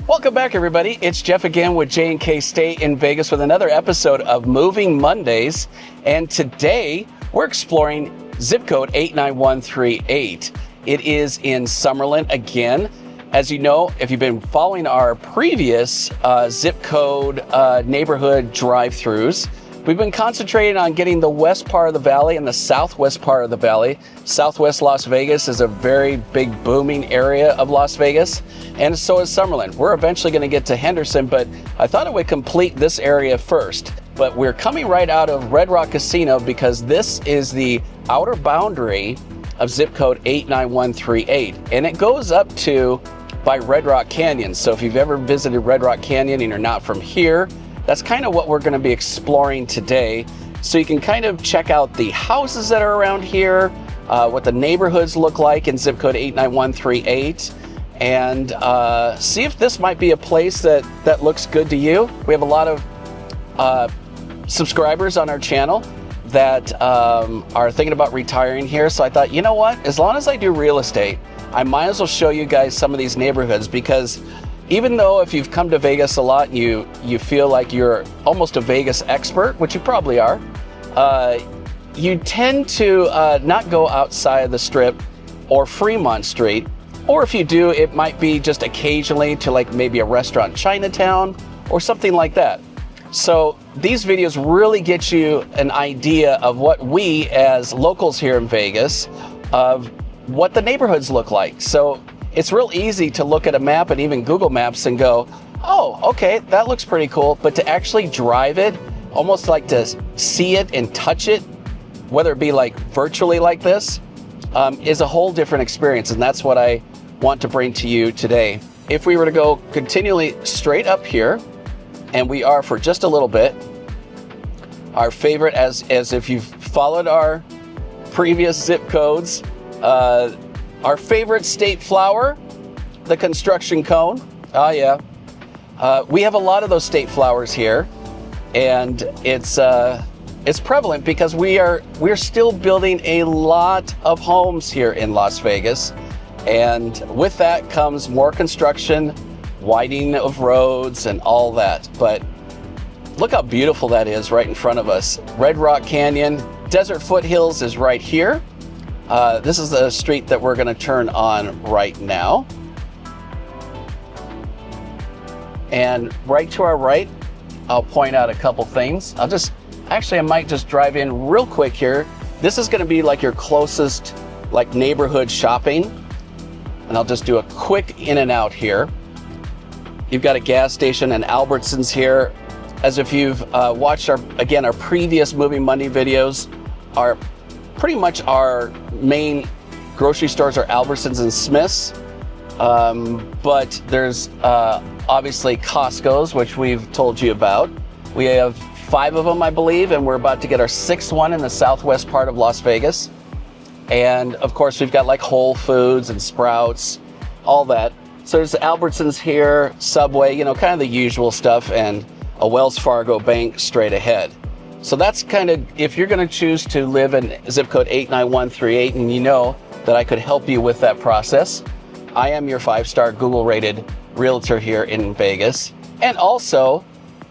Welcome back, everybody. It's Jeff again with J&K Stay in Vegas with another episode of Moving Mondays. And today we're exploring zip code 89138. It is in Summerlin again. As you know, if you've been following our previous zip code neighborhood drive-thrus, we've been concentrating on getting the west part of the valley and the southwest part of the valley. Southwest Las Vegas is a very big booming area of Las Vegas, and so is Summerlin. We're eventually going to get to Henderson, but I thought I would complete this area first. But we're coming right out of Red Rock Casino because this is the outer boundary of zip code 89138, and it goes up to by Red Rock Canyon. So if you've ever visited Red Rock Canyon and you're not from here, that's kind of what we're going to be exploring today. So you can kind of check out the houses that are around here, what the neighborhoods look like in zip code 89138, and see if this might be a place that looks good to you. We have a lot of subscribers on our channel that are thinking about retiring here. So I thought, you know what? As long as I do real estate, I might as well show you guys some of these neighborhoods, because even though if you've come to Vegas a lot and you feel like you're almost a Vegas expert, which you probably are, you tend to not go outside the Strip or Fremont Street, or if you do, it might be just occasionally to like maybe a restaurant Chinatown or something like that. So these videos really get you an idea of what we as locals here in Vegas, of what the neighborhoods look like. So it's real easy to look at a map and even Google Maps and go, oh, okay, that looks pretty cool. But to actually drive it, almost like to see it and touch it, whether it be like virtually like this, is a whole different experience. And that's what I want to bring to you today. If we were to go continually straight up here, and we are for just a little bit, our favorite, as if you've followed our previous zip codes, our favorite state flower, the construction cone. Oh yeah. We have a lot of those state flowers here, and it's prevalent because we're still building a lot of homes here in Las Vegas, and with that comes more construction, widening of roads and all that. But look how beautiful that is right in front of us. Red Rock Canyon, Desert Foothills is right here. This is the street that we're going to turn on right now. And right to our right, I'll point out a couple things. I might just drive in real quick here. This is going to be like your closest like neighborhood shopping. And I'll just do a quick in and out here. You've got a gas station and Albertsons here. As if you've watched our previous Moving Monday videos, pretty much our main grocery stores are Albertsons and Smith's, but there's obviously Costco's, which we've told you about. We have 5 of them, I believe, and we're about to get our 6th one in the southwest part of Las Vegas. And of course, we've got like Whole Foods and Sprouts, all that. So there's Albertsons here, Subway, kind of the usual stuff, and a Wells Fargo bank straight ahead. So that's kind of, if you're going to choose to live in zip code 89138, and you know that I could help you with that process, I am your 5-star Google rated realtor here in Vegas. And also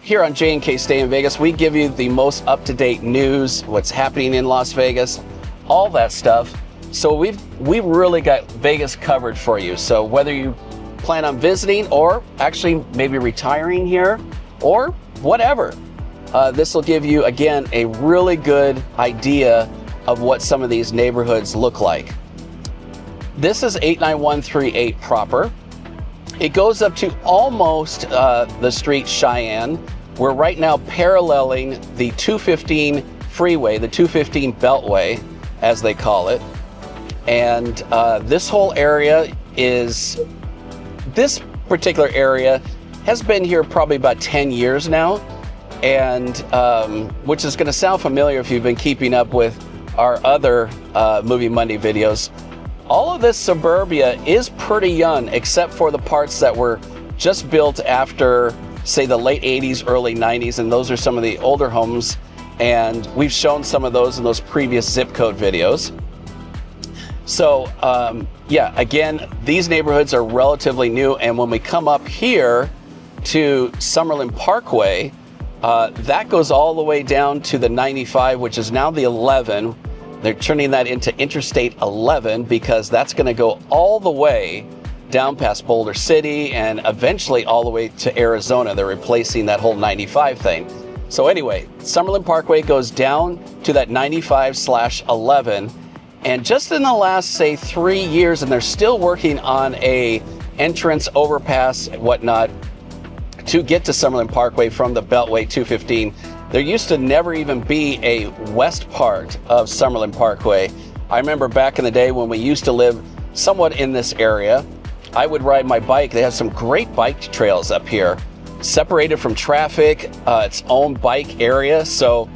here on J&K Stay in Vegas, we give you the most up-to-date news, what's happening in Las Vegas, all that stuff. So we've really got Vegas covered for you. So whether you plan on visiting or actually maybe retiring here or whatever, this will give you, again, a really good idea of what some of these neighborhoods look like. This is 89138 proper. It goes up to almost the street Cheyenne. We're right now paralleling the 215 freeway, the 215 Beltway, as they call it. And this whole area this particular area has been here probably about 10 years now. And which is going to sound familiar if you've been keeping up with our other Moving Monday videos. All of this suburbia is pretty young, except for the parts that were just built after, say, the late 80s, early 90s, and those are some of the older homes, and we've shown some of those in those previous zip code videos. So yeah, again, these neighborhoods are relatively new, and when we come up here to Summerlin Parkway, that goes all the way down to the 95, which is now the 11. They're turning that into Interstate 11 because that's going to go all the way down past Boulder City and eventually all the way to Arizona. They're replacing that whole 95 thing. So anyway, Summerlin Parkway goes down to that 95/11. And just in the last, say, 3 years, and they're still working on a entrance overpass and whatnot to get to Summerlin Parkway from the Beltway 215. There used to never even be a west part of Summerlin Parkway. I remember back in the day when we used to live somewhat in this area, I would ride my bike. They have some great bike trails up here, separated from traffic, its own bike area. So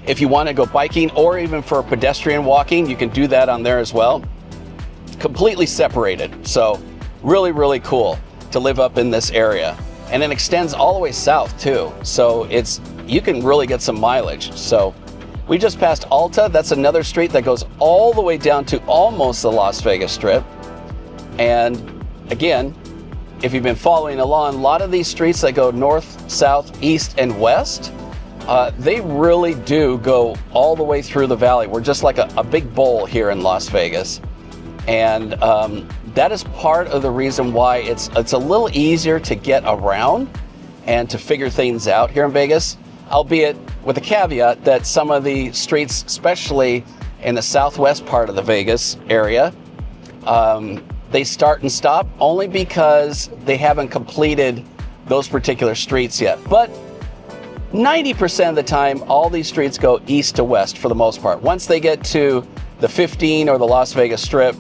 if you want to go biking or even for pedestrian walking, you can do that on there as well. Completely separated. So really, really cool to live up in this area. And it extends all the way south too. So you can really get some mileage. So we just passed Alta. That's another street that goes all the way down to almost the Las Vegas Strip. And again, if you've been following along, a lot of these streets that go north, south, east, and west, they really do go all the way through the valley. We're just like a big bowl here in Las Vegas. And that is part of the reason why it's a little easier to get around and to figure things out here in Vegas, albeit with the caveat that some of the streets, especially in the southwest part of the Vegas area, they start and stop only because they haven't completed those particular streets yet. But 90% of the time, all these streets go east to west for the most part. Once they get to the 15 or the Las Vegas Strip,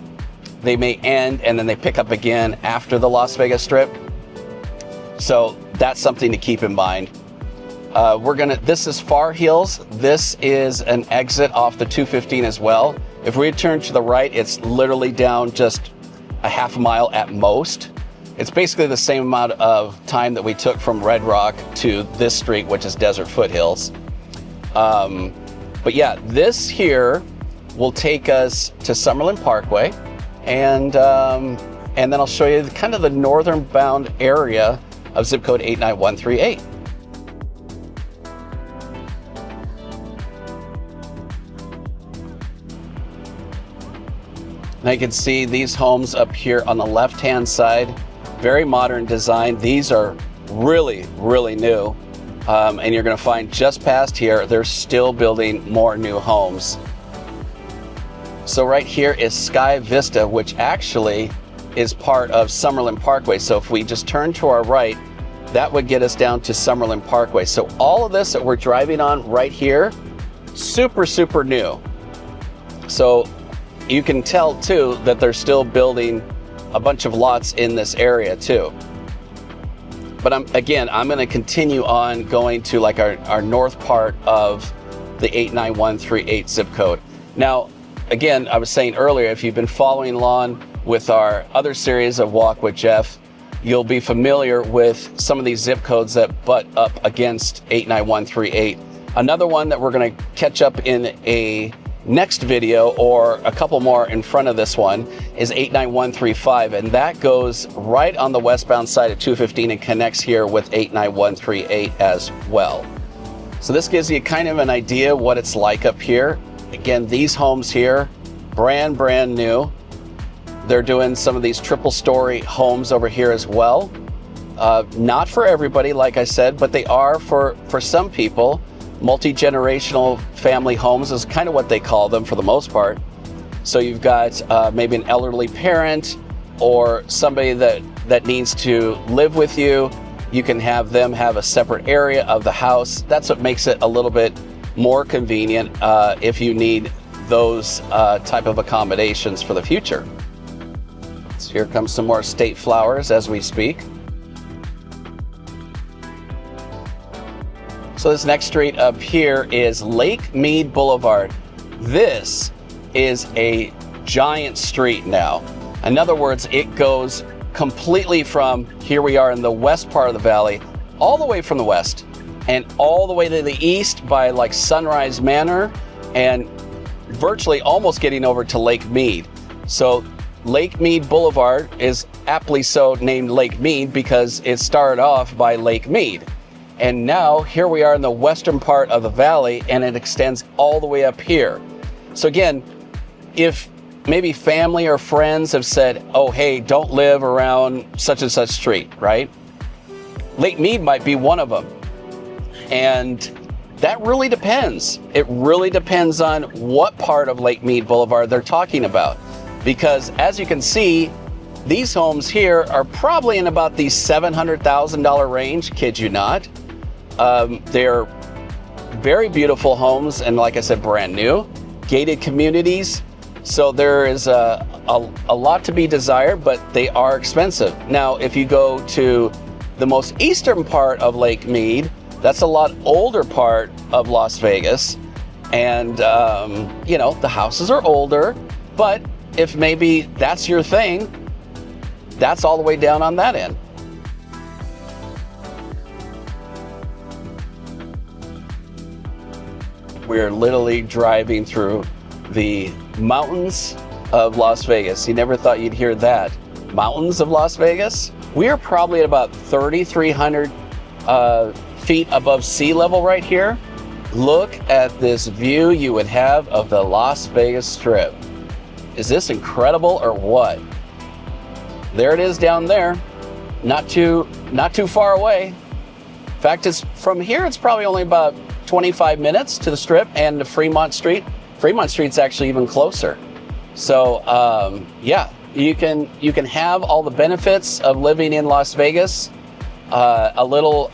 they may end and then they pick up again after the Las Vegas Strip. So that's something to keep in mind. This is Far Hills. This is an exit off the 215 as well. If we turn to the right, it's literally down just a half a mile at most. It's basically the same amount of time that we took from Red Rock to this street, which is Desert Foothills. But yeah, this here will take us to Summerlin Parkway. And then I'll show you kind of the northern bound area of zip code 89138. Now you can see these homes up here on the left-hand side, very modern design. These are really, really new. And you're gonna find just past here, they're still building more new homes. So right here is Sky Vista, which actually is part of Summerlin Parkway. So if we just turn to our right, that would get us down to Summerlin Parkway. So all of this that we're driving on right here, super, super new. So you can tell too that they're still building a bunch of lots in this area too. But I'm gonna continue on going to like our north part of the 89138 zip code. Now, again, I was saying earlier, if you've been following along with our other series of Walk with Jeff, you'll be familiar with some of these zip codes that butt up against 89138. Another one that we're going to catch up in a next video, or a couple more in front of this one, is 89135, and that goes right on the westbound side of 215 and connects here with 89138 as well. So this gives you kind of an idea what it's like up here. Again, these homes here, brand new. They're doing some of these triple story homes over here as well. Not for everybody, like I said, but they are for some people. Multi-generational family homes is kind of what they call them for the most part. So you've got maybe an elderly parent or somebody that needs to live with you. You can have them have a separate area of the house. That's what makes it a little bit more convenient if you need those type of accommodations for the future. So here comes some more state flowers as we speak. So this next street up here is Mead Boulevard. This is a giant street now. In other words, it goes completely from here we are in the west part of the valley, all the way from the west, and all the way to the east by like Sunrise Manor, and virtually almost getting over to Lake Mead. So Mead Boulevard is aptly so named Lake Mead because it started off by Lake Mead. And now here we are in the western part of the valley, and it extends all the way up here. So again, if maybe family or friends have said, oh, hey, don't live around such and such street, right? Lake Mead might be one of them. And that really depends. It really depends on what part of Lake Mead Boulevard they're talking about. Because as you can see, these homes here are probably in about the $700,000 range, kid you not. They're very beautiful homes, and like I said, brand new, gated communities. So there is a lot to be desired, but they are expensive. Now, if you go to the most eastern part of Lake Mead, that's a lot older part of Las Vegas. And, you know, the houses are older, but if maybe that's your thing, that's all the way down on that end. We're literally driving through the mountains of Las Vegas. You never thought you'd hear that. Mountains of Las Vegas? We are probably at about 3,300 feet above sea level right here. Look at this view you would have of the Las Vegas Strip. Is this incredible or what? There it is down there. Not too far away. In fact, from here, it's probably only about 25 minutes to the Strip and to Fremont Street. Fremont Street's actually even closer. So yeah, you can have all the benefits of living in Las Vegas, a little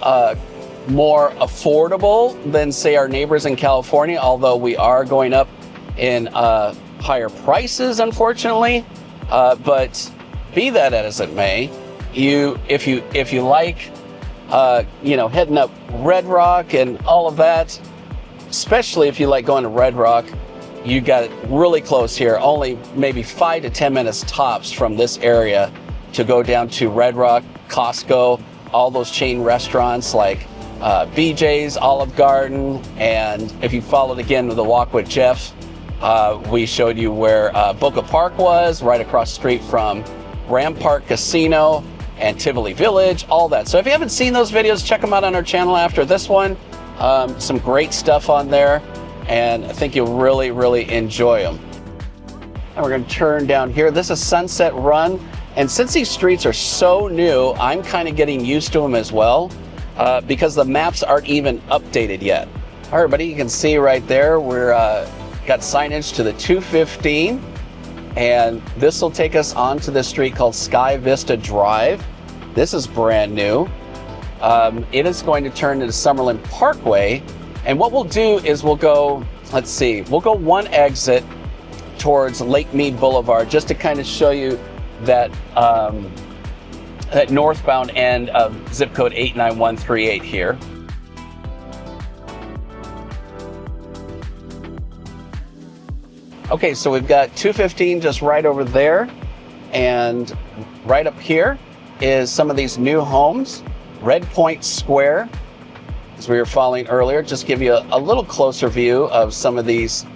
more affordable than say our neighbors in California, although we are going up in higher prices, unfortunately. But be that as it may, if you like you know, heading up Red Rock and all of that, especially if you like going to Red Rock, you got it really close here, only maybe 5 to 10 minutes tops from this area to go down to Red Rock, Costco, all those chain restaurants like BJ's, Olive Garden, and if you followed again with the Walk with Jeff, we showed you where Boca Park was, right across the street from Rampart Casino and Tivoli Village, all that. So if you haven't seen those videos, check them out on our channel after this one. Some great stuff on there, and I think you'll really, really enjoy them. And we're going to turn down here. This is Sunset Run, and since these streets are so new, I'm kind of getting used to them as well, because the maps aren't even updated yet. All right, everybody, you can see right there, we're got signage to the 215. And this will take us onto this street called Sky Vista Drive. This is brand new. It is going to turn into Summerlin Parkway. And what we'll do is we'll go, let's see, we'll go one exit towards Lake Mead Boulevard just to kind of show you that, that northbound end of zip code 89138 here. Okay, so we've got 215 just right over there, and right up here is some of these new homes. Red Point Square, as we were following earlier, just give you a little closer view of some of these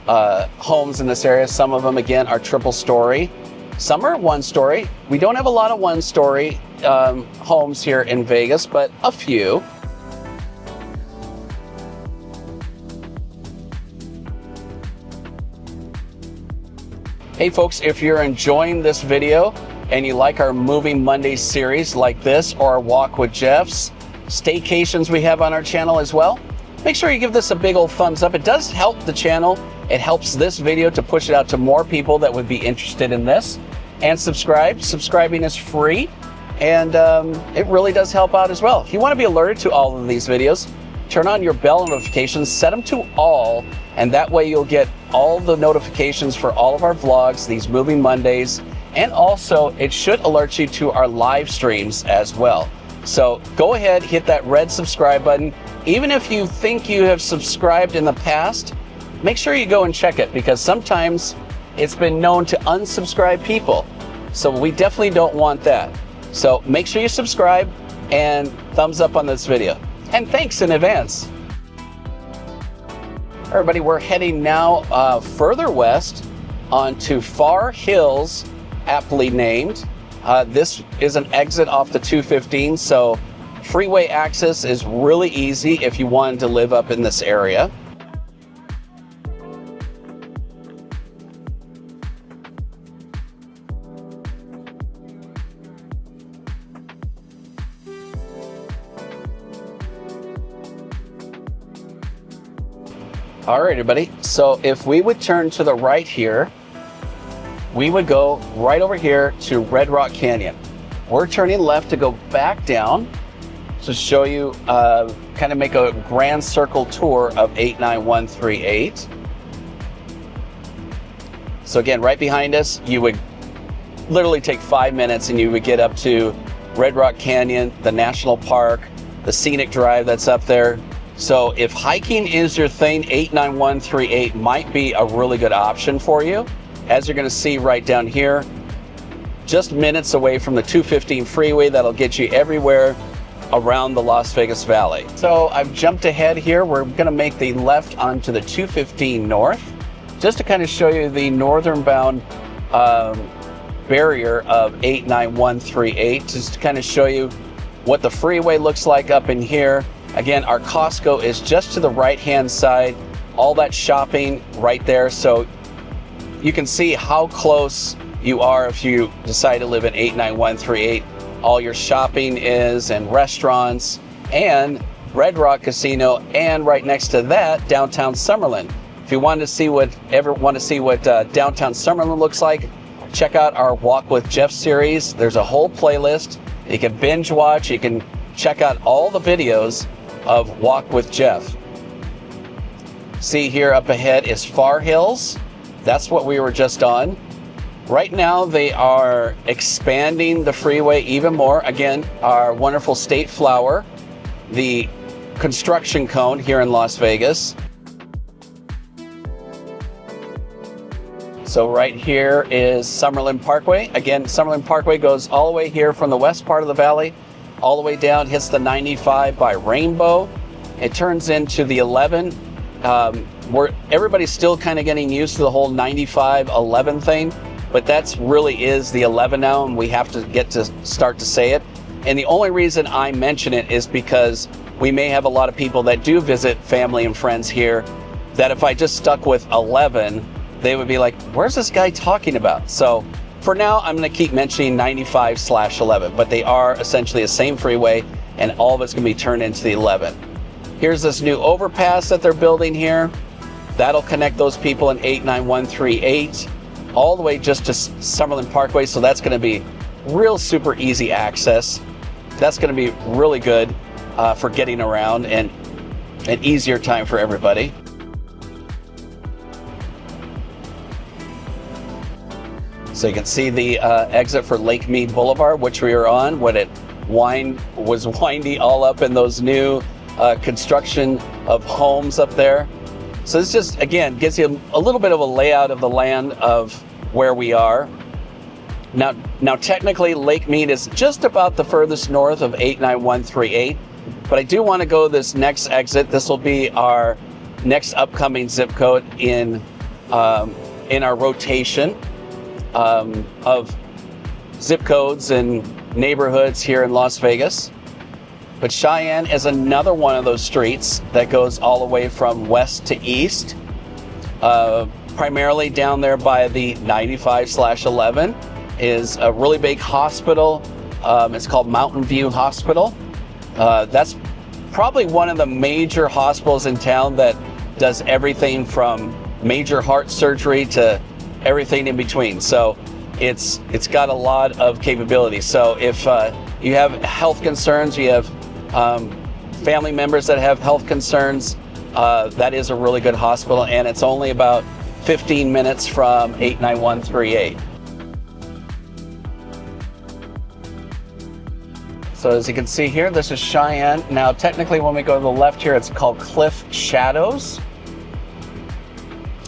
homes in this area. Some of them, again, are triple story. Some are one story. We don't have a lot of one story homes here in Vegas, but a few. Hey folks, if you're enjoying this video and you like our Moving Mondays series like this, or our Walk with Jeff's, staycations we have on our channel as well, make sure you give this a big old thumbs up. It does help the channel. It helps this video to push it out to more people that would be interested in this. And subscribe. Subscribing is free, and it really does help out as well. If you want to be alerted to all of these videos, turn on your bell notifications, set them to all, and that way you'll get all the notifications for all of our vlogs, these Moving Mondays, and also it should alert you to our live streams as well. So go ahead, hit that red subscribe button. Even if you think you have subscribed in the past, make sure you go and check it, because sometimes it's been known to unsubscribe people. So we definitely don't want that. So make sure you subscribe and thumbs up on this video. And thanks in advance. Everybody, we're heading now further west onto Far Hills, aptly named. This is an exit off the 215, so freeway access is really easy if you wanted to live up in this area. All right, everybody. So if we would turn to the right here, we would go right over here to Red Rock Canyon. We're turning left to go back down to show you, kind of make a grand circle tour of 89138. So again, right behind us, you would literally take 5 minutes and you would get up to Red Rock Canyon, the national park, the scenic drive that's up there. So if hiking is your thing, 89138 might be a really good option for you. As you're going to see right down here, just minutes away from the 215 freeway that'll get you everywhere around the Las Vegas Valley. So I've jumped ahead here. We're going to make the left onto the 215 north, just to kind of show you the northern bound barrier of 89138, just to kind of show you what the freeway looks like up in here. Again, our Costco is just to the right-hand side, all that shopping right there. So you can see how close you are if you decide to live in 89138. All your shopping is, and restaurants, and Red Rock Casino, and right next to that, downtown Summerlin. If you want to see what downtown Summerlin looks like, check out our Walk with Jeff series. There's a whole playlist. You can binge watch. You can check out all the videos of Walk with Jeff. See here up ahead is Far Hills. That's what we were just on. Right now they are expanding the freeway even more. Again, our wonderful state flower, the construction cone here in Las Vegas. So right here is Summerlin Parkway. Again, Summerlin Parkway goes all the way here from the west part of the valley, all the way down, hits the 95 by Rainbow. It turns into the 11. Where everybody's still kind of getting used to the whole 95-11 thing, but that's really is the 11 now, and we have to get to start to say it. And the only reason I mention it is because we may have a lot of people that do visit family and friends here that if I just stuck with 11, they would be like, where's this guy talking about? So for now, I'm going to keep mentioning 95/11, but they are essentially the same freeway, and all of it's going to be turned into the 11. Here's this new overpass that they're building here. That'll connect those people in 89138 all the way just to Summerlin Parkway. So that's going to be real super easy access. That's going to be really good for getting around and an easier time for everybody. So you can see the exit for Mead Boulevard, which we were on when it was windy all up in those new construction of homes up there. So this just, again, gives you a little bit of a layout of the land of where we are. Now technically, Lake Mead is just about the furthest north of 89138, but I do want to go this next exit. This will be our next upcoming zip code in our rotation of zip codes and neighborhoods here in Las Vegas. But Cheyenne is another one of those streets that goes all the way from west to east, primarily down there by the 95/11 is a really big hospital. It's called Mountain View Hospital. That's probably one of the major hospitals in town that does everything from major heart surgery to everything in between. So it's got a lot of capabilities. So if you have health concerns, you have family members that have health concerns, that is a really good hospital, and it's only about 15 minutes from 89138. So as you can see here, this is Cheyenne. Now technically when we go to the left here, it's called Cliff Shadows.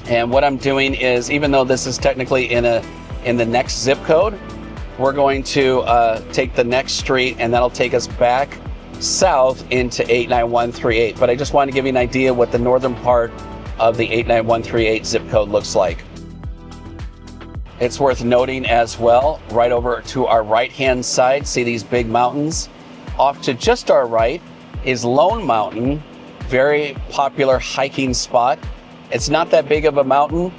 And what I'm doing is, even though this is technically in the next zip code, we're going to take the next street, and that'll take us back south into 89138. But I just want to give you an idea what the northern part of the 89138 zip code looks like. It's worth noting as well, right over to our right-hand side, see these big mountains? Off to just our right is Lone Mountain, very popular hiking spot. It's not that big of a mountain.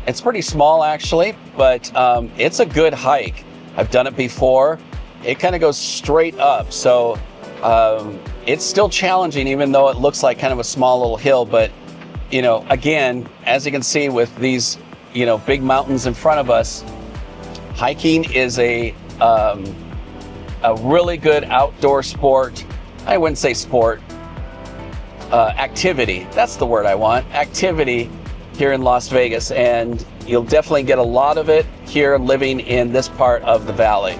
It's pretty small actually, but it's a good hike. I've done it before. It kind of goes straight up, so it's still challenging even though it looks like kind of a small little hill. But you know, again, as you can see with these big mountains in front of us, hiking is a really good outdoor sport. I wouldn't say sport, activity. That's the word I want. Activity here in Las Vegas, and you'll definitely get a lot of it here living in this part of the valley.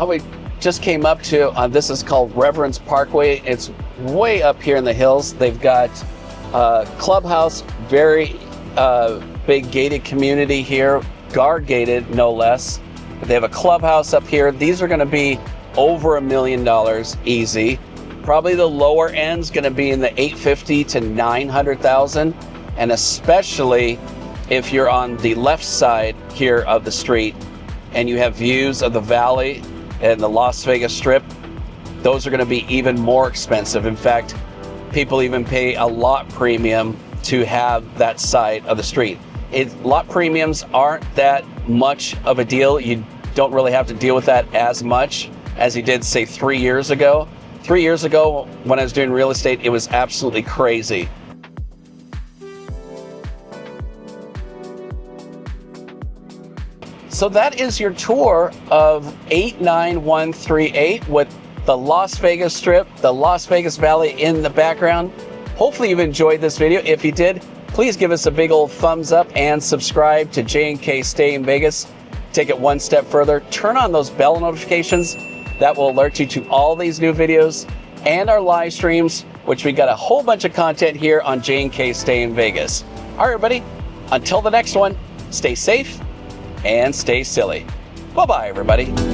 We just came up to, this is called Reverence Parkway. It's way up here in the hills. They've got clubhouse, very big gated community here, guard gated no less. They have a clubhouse up here. These are going to be over $1 million easy. Probably the lower end's going to be in the 850 to 900,000, and especially if you're on the left side here of the street and you have views of the valley and the Las Vegas Strip, those are going to be even more expensive. In fact, people even pay a lot premium to have that side of the street. Lot premiums aren't that much of a deal. You don't really have to deal with that as much as you did, say, 3 years ago. 3 years ago, when I was doing real estate, it was absolutely crazy. So that is your tour of 89138 with the Las Vegas Strip, the Las Vegas Valley in the background. Hopefully you've enjoyed this video. If you did, please give us a big old thumbs up and subscribe to J&K Stay in Vegas. Take it one step further. Turn on those bell notifications. That will alert you to all these new videos and our live streams, which we got a whole bunch of content here on J&K Stay in Vegas. All right, everybody. Until the next one, stay safe and stay silly. Bye-bye, everybody.